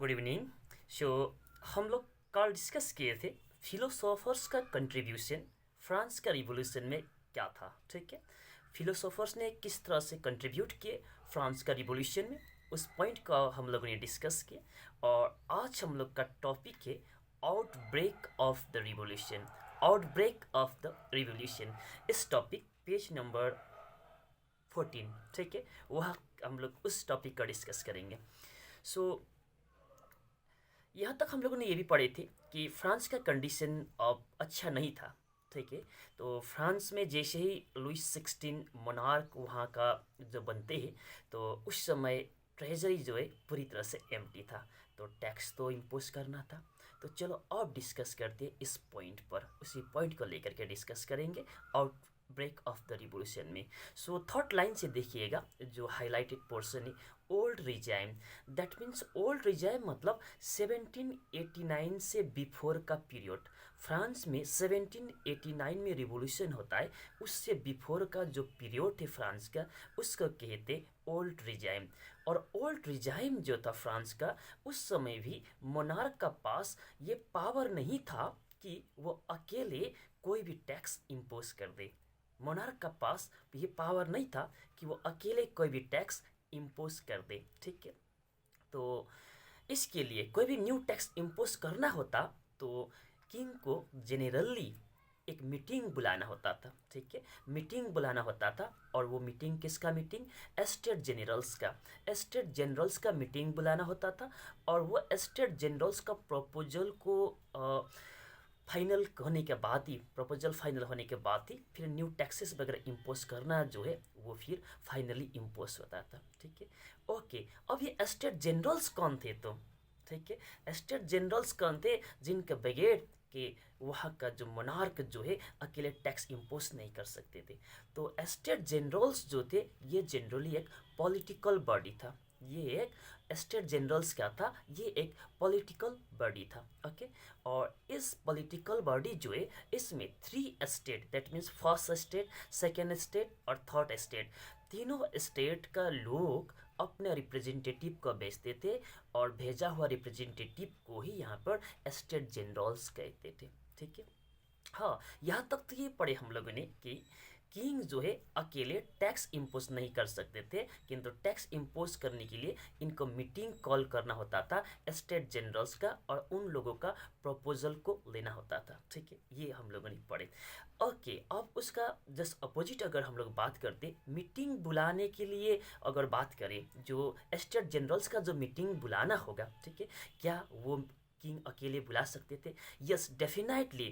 Good evening. सो हम लोग कल डिस्कस किए थे फिलोसोफर्स का कंट्रीब्यूशन फ्रांस का रिवॉल्यूशन में क्या था। ठीक है, फिलोसोफर्स ने किस तरह से कंट्रीब्यूट किए फ्रांस का रिवॉल्यूशन में, उस पॉइंट का हम लोगों ने डिस्कस किया। और आज हम लोग का टॉपिक है outbreak of the revolution. Outbreak of the revolution, इस टॉपिक पेज नंबर 14। ठीक है, वह हम लोग उस टॉपिक का डिस्कस करेंगे। सो यहाँ तक हम लोगों ने ये भी पढ़े थे कि फ्रांस का कंडीशन अब अच्छा नहीं था। ठीक है, तो फ्रांस में जैसे ही लुइस 16 मोनार्क वहाँ का जो बनते हैं, तो उस समय ट्रेजरी जो है पूरी तरह से एम्प्टी था, तो टैक्स तो इम्पोज करना था। तो चलो अब डिस्कस करते हैं इस पॉइंट पर, उसी पॉइंट को लेकर के डिस्कस करेंगे outbreak of the revolution में। सो थर्ड लाइन से देखिएगा, जो हाईलाइटेड पोर्शन है old regime, that means old regime मतलब 1789 से बिफोर का पीरियड। फ्रांस में 1789 में रिवॉल्यूशन होता है, उससे बिफोर का जो पीरियड है फ्रांस का, उसको कहते ओल्ड रिजाइम। और ओल्ड रिजाइम जो था फ्रांस का, उस समय भी मोनार्क का पास ये पावर नहीं था कि वो अकेले कोई भी टैक्स इम्पोज कर दे। मोनार्क का पास ये पावर नहीं था कि वो अकेले कोई भी टैक्स इम्पोज कर दे। ठीक है, तो इसके लिए कोई भी न्यू टैक्स इम्पोज करना होता तो किंग को जेनरली एक मीटिंग बुलाना होता था। ठीक है, मीटिंग बुलाना होता था, और वो मीटिंग किसका मीटिंग? स्टेट जनरल्स का। स्टेट जनरल्स का मीटिंग बुलाना होता था, और वो स्टेट जनरल्स का प्रपोजल को फाइनल होने के बाद ही, प्रपोजल फाइनल होने के बाद ही फिर न्यू टैक्सेस वगैरह इम्पोज करना जो है वो फिर फाइनली इम्पोज होता था। ठीक है, ओके। अब ये स्टेट जनरल्स कौन थे? तो ठीक है, स्टेट जनरल्स कौन थे जिनके बगैर कि वहाँ का जो मोनार्क जो है अकेले टैक्स इम्पोज नहीं कर सकते थे। तो स्टेट जनरल्स जो थे ये जनरली एक पॉलिटिकल बॉडी था। ये एक स्टेट जनरल्स क्या था? ये एक पॉलिटिकल बॉडी था। ओके, और इस पॉलिटिकल बॉडी जो है इसमें 3 state, that means first state, second state और थर्ड स्टेट, तीनों स्टेट का लोग अपने रिप्रेजेंटेटिव को भेजते थे, और भेजा हुआ रिप्रेजेंटेटिव को ही यहाँ पर स्टेट जनरल्स कहते थे। ठीक है, हाँ, यहाँ तक तो ये पढ़े हम लोगों ने कि किंग जो है अकेले टैक्स इम्पोज नहीं कर सकते थे, किंतु टैक्स इम्पोज करने के लिए इनको मीटिंग कॉल करना होता था स्टेट जनरल्स का, और उन लोगों का प्रपोजल को लेना होता था। ठीक है, ये हम लोगों ने पढ़े। ओके, अब उसका जस्ट अपोजिट अगर हम लोग बात करते, मीटिंग बुलाने के लिए अगर बात करें, जो स्टेट जनरल्स का जो मीटिंग बुलाना होगा, ठीक है, क्या वो किंग अकेले बुला सकते थे? Yes, definitely.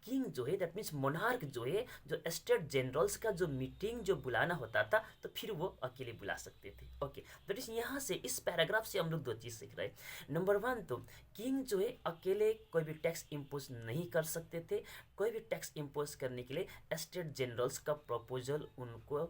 किंग जो है, दैट मीन्स मोनार्क जो है, जो स्टेट जनरल्स का जो मीटिंग जो बुलाना होता था, तो फिर वो अकेले बुला सकते थे। ओके, दैट इज यहाँ से इस पैराग्राफ से हम लोग 2 चीज़ सीख रहे हैं। नंबर 1, तो किंग जो है अकेले कोई भी टैक्स इम्पोज नहीं कर सकते थे। कोई भी टैक्स इम्पोज करने के लिए स्टेट जनरल्स का प्रपोजल उनको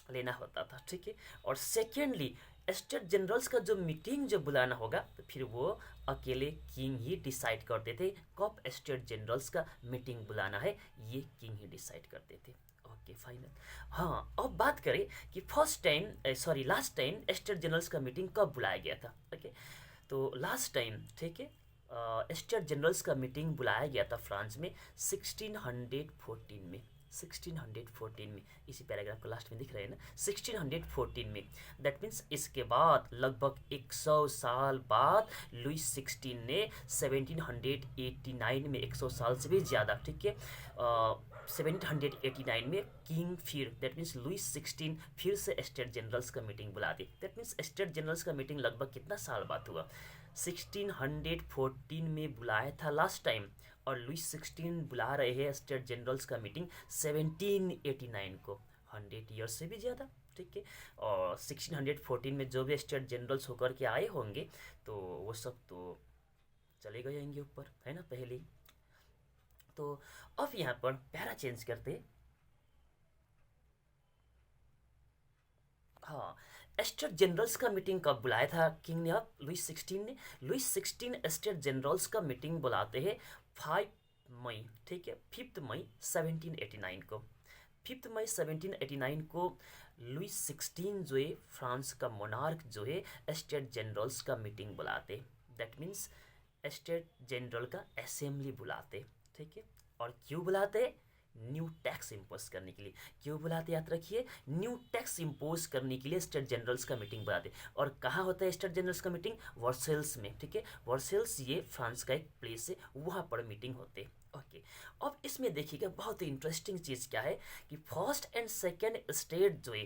लेना होता था। ठीक है, और सेकेंडली स्टेट जनरल्स का जो मीटिंग जो बुलाना होगा, तो फिर वो अकेले किंग ही डिसाइड करते थे कब स्टेट जनरल्स का मीटिंग बुलाना है, ये किंग ही डिसाइड करते थे। Okay, final. हाँ, अब बात करें कि लास्ट टाइम स्टेट जनरल्स का मीटिंग कब बुलाया गया था। ओके, तो लास्ट टाइम, ठीक है, स्टेट जनरल्स का मीटिंग बुलाया गया था फ्रांस में 1614 में। 1614 में, इसी पैराग्राफ को लास्ट में दिख रहे हैं ना, 1614 में। दैट मीन्स इसके बाद लगभग 100 साल बाद लुइस 16 ने 1789 में, 100 साल से भी ज़्यादा, ठीक है, 1789 में किंग फिर, दैट मीन्स लुइस 16 फिर से स्टेट जनरल्स का मीटिंग बुला दी। दैट मीन्स स्टेट जनरल्स का मीटिंग लगभग कितना साल बाद हुआ? 1614 में बुलाया था लास्ट टाइम, और लुइस 16 बुला रहे हैं स्टेट जनरल्स का मीटिंग 1789 को, 100 ईयर्स से भी ज़्यादा। ठीक है, और 1614 में जो भी स्टेट जनरल्स होकर के आए होंगे, तो वो सब तो चले गए होंगे ऊपर, है ना, पहले ही। तो अब यहाँ पर पैरा चेंज करते। हाँ, स्टेट जनरल्स का मीटिंग कब बुलाया था किंग ने? अब लुइस 16 ने, लुइस 16 स्टेट जनरल्स का मीटिंग बुलाते हैं 5 मई, ठीक है, 5 मई 1789 को। 5 मई 1789 को लुइस 16 जो है फ्रांस का मोनार्क जो है स्टेट जनरल्स का मीटिंग बुलाते, दैट मीन्स स्टेट जनरल का असेंबली बुलाते, ठीक है। और क्यों बुलाते? न्यू टैक्स इम्पोज करने के लिए। क्यों बुलाते याद रखिए, न्यू टैक्स इम्पोज करने के लिए स्टेट जनरल्स का मीटिंग बुलाते। और कहाँ होता है स्टेट जनरल्स का मीटिंग? वर्सेल्स में, ठीक है। वर्सेल्स ये फ्रांस का एक प्लेस है, वहाँ पर मीटिंग होते। ओके, अब इसमें देखिएगा बहुत ही इंटरेस्टिंग चीज़ क्या है कि फर्स्ट एंड सेकेंड स्टेट जो है,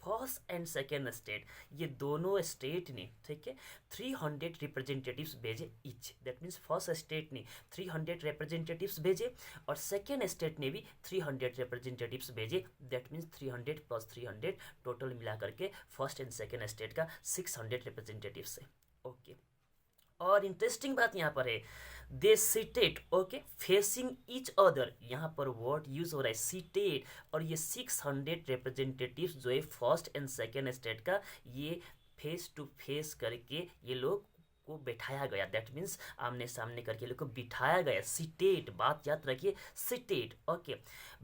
फर्स्ट एंड सेकेंड स्टेट, ये दोनों स्टेट ने, ठीक है, 300 रिप्रेजेंटेटिव्स भेजे each. That means first state ने 300 रिप्रेजेंटेटिव्स भेजे और सेकेंड स्टेट ने भी 300 रिप्रेजेंटेटिव्स भेजे। दैट मीन्स 300 प्लस 300 टोटल मिला करके फर्स्ट एंड सेकेंड स्टेट का 600 रिप्रेजेंटेटिव्स है। ओके, और इंटरेस्टिंग बात यहाँ पर है, they seated, okay, facing each other, यहाँ पर वर्ड यूज हो रहा है सीटेड। और ये 600 रिप्रेजेंटेटिव्स जो है फर्स्ट एंड सेकेंड स्टेट का, ये फेस टू फेस करके ये लोग को बैठाया गया। दैट मीन्स आमने सामने करके लोग को बिठाया गया, सीटेड, बात याद रखिए, seated. Okay,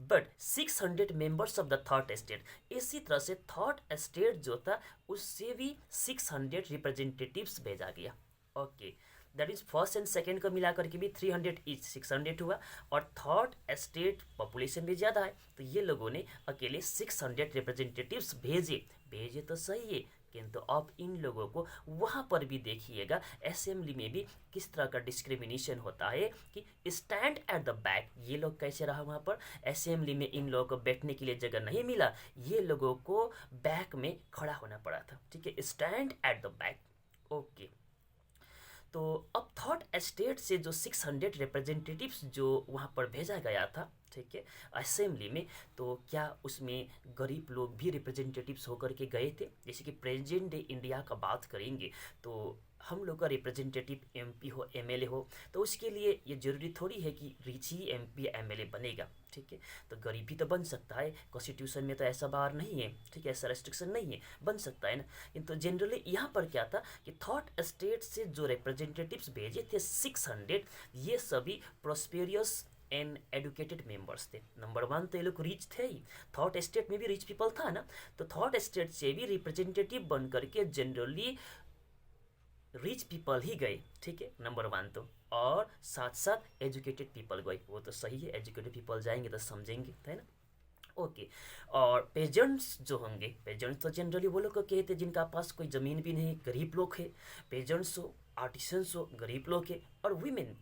but 600 members of the third state, इसी तरह से थर्ड स्टेट जो था उससे भी 600 रिप्रेजेंटेटिव्स भेजा गया। Okay, that is first and second को मिला करके भी 300 ईच 600 हुआ। और थर्ड स्टेट पॉपुलेशन भी ज़्यादा है, तो ये लोगों ने अकेले 600 रिप्रेजेंटेटिव्स भेजे। भेजे तो सही है, किंतु अब इन लोगों को वहाँ पर भी देखिएगा असेंबली में भी किस तरह का डिस्क्रिमिनेशन होता है कि स्टैंड एट द बैक। ये लोग कैसे रहा वहाँ पर असेंबली में, इन लोगों को बैठने के लिए जगह नहीं मिला, ये लोगों को बैक में खड़ा होना पड़ा था, ठीक है, stand at the back. Okay, तो अब थर्ड स्टेट से जो 600 रिप्रेजेंटेटिव्स जो वहाँ पर भेजा गया था, ठीक है, असेंबली में, तो क्या उसमें गरीब लोग भी रिप्रेजेंटेटिव्स होकर के गए थे? जैसे कि प्रेजेंट डे इंडिया का बात करेंगे तो हम लोग का रिप्रेजेंटेटिव एमपी हो, एमएलए हो, तो उसके लिए ये जरूरी थोड़ी है कि रिच ही एमपी एमएलए बनेगा, ठीक है। तो गरीब भी तो बन सकता है, कॉन्स्टिट्यूशन में तो ऐसा बार नहीं है, ठीक है, ऐसा रेस्ट्रिक्शन नहीं है, बन सकता है ना। किंतु जनरली यहाँ पर क्या था कि थर्ड स्टेट से जो रिप्रेजेंटेटिव्स भेजे थे 600, ये सभी प्रोस्पेरियस एंड एडुकेटेड मेंबर्स थे। नंबर वन तो ये लोग रिच थे ही, थर्ड स्टेट में भी रिच पीपल था ना, तो थर्ड स्टेट से भी रिप्रेजेंटेटिव बन करके जनरली रिच पीपल ही गए, ठीक है, नंबर वन तो। और साथ साथ एजुकेटेड पीपल गए, वो तो सही है, एजुकेटेड पीपल जाएंगे तो समझेंगे, है ना। ओके, और पेजेंट्स जो होंगे, पेजेंट्स तो जनरली वो लोग को कहते हैं जिनका पास कोई ज़मीन भी नहीं, गरीब लोग है। पेजेंट्स हो, आर्टिसंस हो, गरीब लोग है। और वीमेन,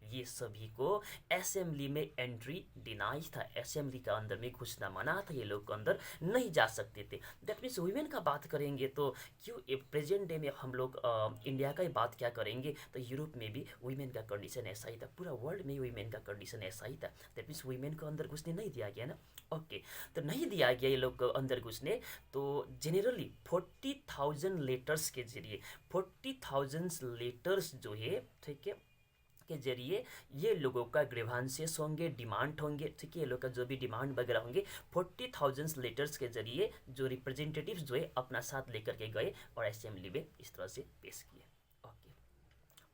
ये सभी को असेंबली में एंट्री डिनाई था, असेंबली का अंदर में घुसना मना था, ये लोग अंदर नहीं जा सकते थे। दैट मीन्स वुमेन का बात करेंगे तो क्यों प्रेजेंट डे में हम लोग इंडिया का ही बात क्या करेंगे, तो यूरोप में भी वुमेन का कंडीशन ऐसा ही था, पूरा वर्ल्ड में वुमेन का कंडीशन ऐसा ही था। दैट मीन्स वुमेन को अंदर घुसने नहीं दिया गया ना। ओके, तो नहीं दिया गया ये लोग को अंदर घुसने, तो जनरली 40,000 लेटर्स के जरिए, 40,000 लेटर्स जो है, ठीक है, के जरिए ये लोगों का ग्रीवांसेस होंगे, डिमांड होंगे, ठीक है, ये लोग का जो भी डिमांड वगैरह होंगे 40,000 लेटर्स के जरिए जो रिप्रेजेंटेटिव्स जो है अपना साथ लेकर के गए और असेंबली में इस तरह से पेश किए। ओके,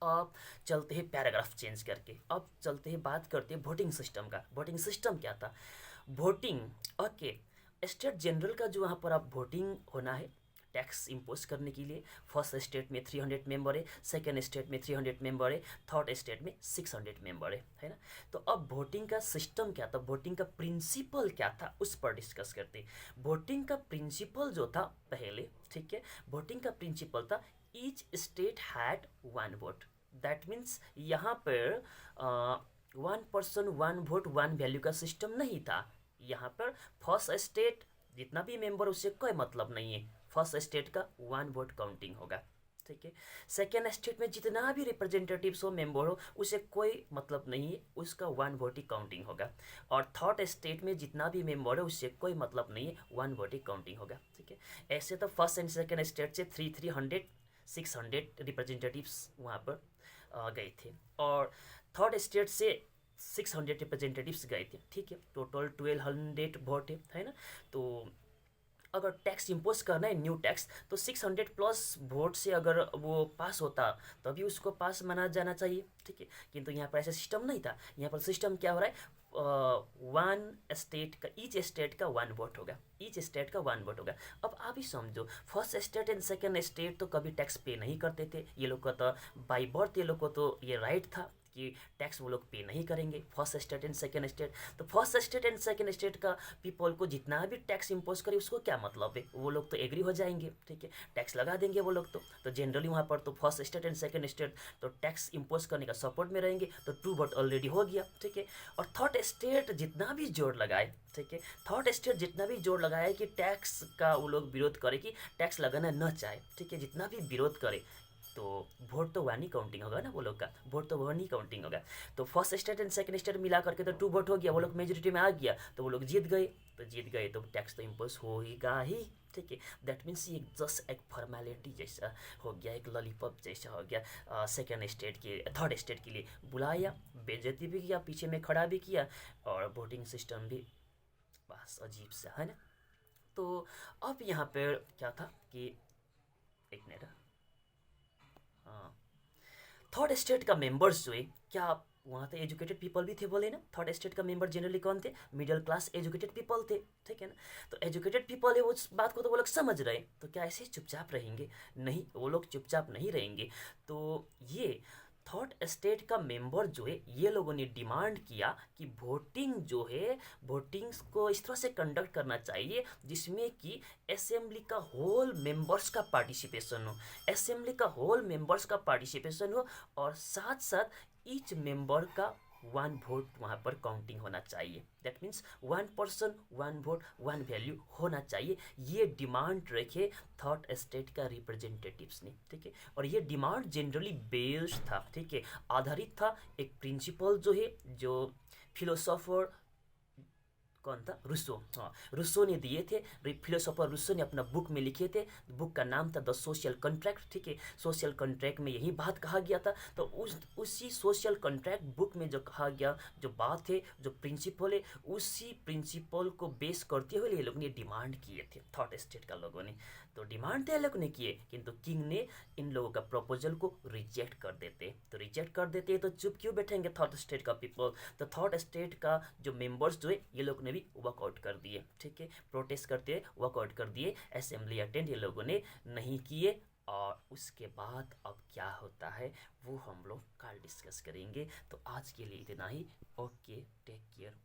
अब चलते हैं पैराग्राफ चेंज करके, अब चलते हैं बात करते हैं वोटिंग सिस्टम का। वोटिंग सिस्टम क्या था? वोटिंग, ओके, स्टेट जनरल का जो वहाँ पर अब वोटिंग होना है टैक्स इम्पोज करने के लिए, फर्स्ट स्टेट में 300 मेंबर है, सेकेंड स्टेट में 300 मेंबर है, थर्ड स्टेट में 600 मेंबर है ना। तो अब वोटिंग का सिस्टम क्या था, वोटिंग का प्रिंसिपल क्या था, उस पर डिस्कस करते हैं। वोटिंग का प्रिंसिपल जो था पहले, ठीक है, वोटिंग का प्रिंसिपल था each state had one vote. That means यहाँ पर 1 पर्सन 1 वोट 1 वैल्यू का सिस्टम नहीं था। यहाँ पर फर्स्ट स्टेट जितना भी मेंबर उससे कोई मतलब नहीं है, फर्स्ट स्टेट का 1 वोट काउंटिंग होगा, ठीक है। सेकेंड स्टेट में जितना भी रिप्रेजेंटेटिव्स हो, मेंबर हो, उसे कोई मतलब नहीं है, उसका 1 वोट ही काउंटिंग होगा। और थर्ड स्टेट में जितना भी मेंबर है उससे कोई मतलब नहीं है, 1 वोट ही काउंटिंग होगा, ठीक है। ऐसे तो फर्स्ट एंड सेकेंड स्टेट से 300 600 रिप्रेजेंटेटिव्स वहाँ पर गए थे, और थर्ड स्टेट से 600 रिप्रेजेंटेटिव्स गए थे, ठीक है। टोटल 1200 वोट है ना। तो अगर टैक्स इम्पोज करना है न्यू टैक्स, तो 600 प्लस वोट से अगर वो पास होता तभी उसको पास माना जाना चाहिए, ठीक है। किंतु यहाँ पर ऐसा सिस्टम नहीं था। यहाँ पर सिस्टम क्या हो रहा है, वन स्टेट का, ईच स्टेट का वन वोट होगा, ईच स्टेट का वन वोट होगा। अब आप ही समझो, first state and second state तो कभी टैक्स पे नहीं करते थे, ये लोग का तो बाई बर्थ ये लोग को तो ये राइट था कि टैक्स वो लोग पे नहीं करेंगे, first state and second state. तो first state and second state का पीपल को जितना भी टैक्स इम्पोज करे उसको क्या मतलब है, वो लोग तो एग्री हो जाएंगे, ठीक है, टैक्स लगा देंगे वो लोग तो जनरली वहाँ पर तो first state and second state तो टैक्स इम्पोज करने का सपोर्ट में रहेंगे, तो 2 वोट ऑलरेडी हो गया, ठीक है। और थर्ड स्टेट जितना भी जोर लगाए, ठीक है, थर्ड स्टेट जितना भी जोर लगाए कि टैक्स का वो लोग विरोध करे कि टैक्स लगाना न चाहे, ठीक है, जितना भी विरोध करे तो वोट तो वन ही काउंटिंग होगा ना, वो लोग का वोट तो वन ही काउंटिंग होगा। तो first state and second state मिला करके तो 2 वोट हो गया, वो लोग मेजोरिटी में आ गया, तो वो लोग जीत गए, तो जीत गए तो टैक्स तो इम्पोज होगा ही, ठीक है। दैट मीन्स ये जस्ट एक फॉर्मेलिटी जैसा हो गया, एक लॉलीपॉप जैसा हो गया। सेकेंड स्टेट के, थर्ड स्टेट के लिए बुलाया, बेइज्जती भी किया, पीछे में खड़ा भी किया, और वोटिंग सिस्टम भी बस अजीब सा है ना। तो अब यहाँ पर क्या था कि एक मिनट, हाँ, थर्ड स्टेट का मेंबर्स जो है, क्या वहाँ तो एजुकेटेड पीपल भी थे, बोले ना, थर्ड स्टेट का मेंबर जनरली कौन थे, मिडिल क्लास एजुकेटेड पीपल थे, ठीक है ना। तो एजुकेटेड पीपल है, उस बात को तो वो लोग समझ रहे, तो क्या ऐसे ही चुपचाप रहेंगे, नहीं, वो लोग चुपचाप नहीं रहेंगे। तो ये थर्ड स्टेट का मेंबर जो है, ये लोगों ने डिमांड किया कि वोटिंग जो है, वोटिंग्स को इस तरह से कंडक्ट करना चाहिए जिसमें कि असेंबली का होल मेंबर्स का पार्टिसिपेशन हो, असेंबली का होल मेंबर्स का पार्टिसिपेशन हो, और साथ साथ ईच मेंबर का 1 वोट वहाँ पर काउंटिंग होना चाहिए। That means 1 person 1 vote 1 value होना चाहिए, ये डिमांड रखे थर्ड स्टेट का रिप्रेजेंटेटिव्स ने, ठीक है। और ये डिमांड जनरली बेस्ड था, ठीक है, आधारित था एक प्रिंसिपल जो है, जो फिलोसोफर कौन था, रूसो, हाँ, रूसो ने दिए थे, फिलोसोफर रूसो ने अपना बुक में लिखे थे, बुक का नाम था द सोशल कॉन्ट्रैक्ट, ठीक है। सोशल कॉन्ट्रैक्ट में यही बात कहा गया था, तो उसी सोशल कॉन्ट्रैक्ट बुक में जो कहा गया, जो बात है, जो प्रिंसिपल है, उसी प्रिंसिपल को बेस करते हुए ये लोग ने डिमांड किए थे, थर्ड स्टेट का लोगों ने। तो डिमांड तो ये लोग ने किए, किंतु किंग ने इन लोगों का प्रपोजल को रिजेक्ट कर देते, तो रिजेक्ट कर देते तो चुप क्यों बैठेंगे थर्ड स्टेट का पीपल। तो थर्ड स्टेट का जो मेंबर्स जो है, ये लोग ने भी वर्कआउट कर दिए, ठीक है, प्रोटेस्ट करते वर्कआउट कर दिए, असेंबली अटेंड ये लोगों ने नहीं किए। और उसके बाद अब क्या होता है वो हम लोग कल डिस्कस करेंगे। तो आज के लिए इतना ही, ओके, टेक केयर।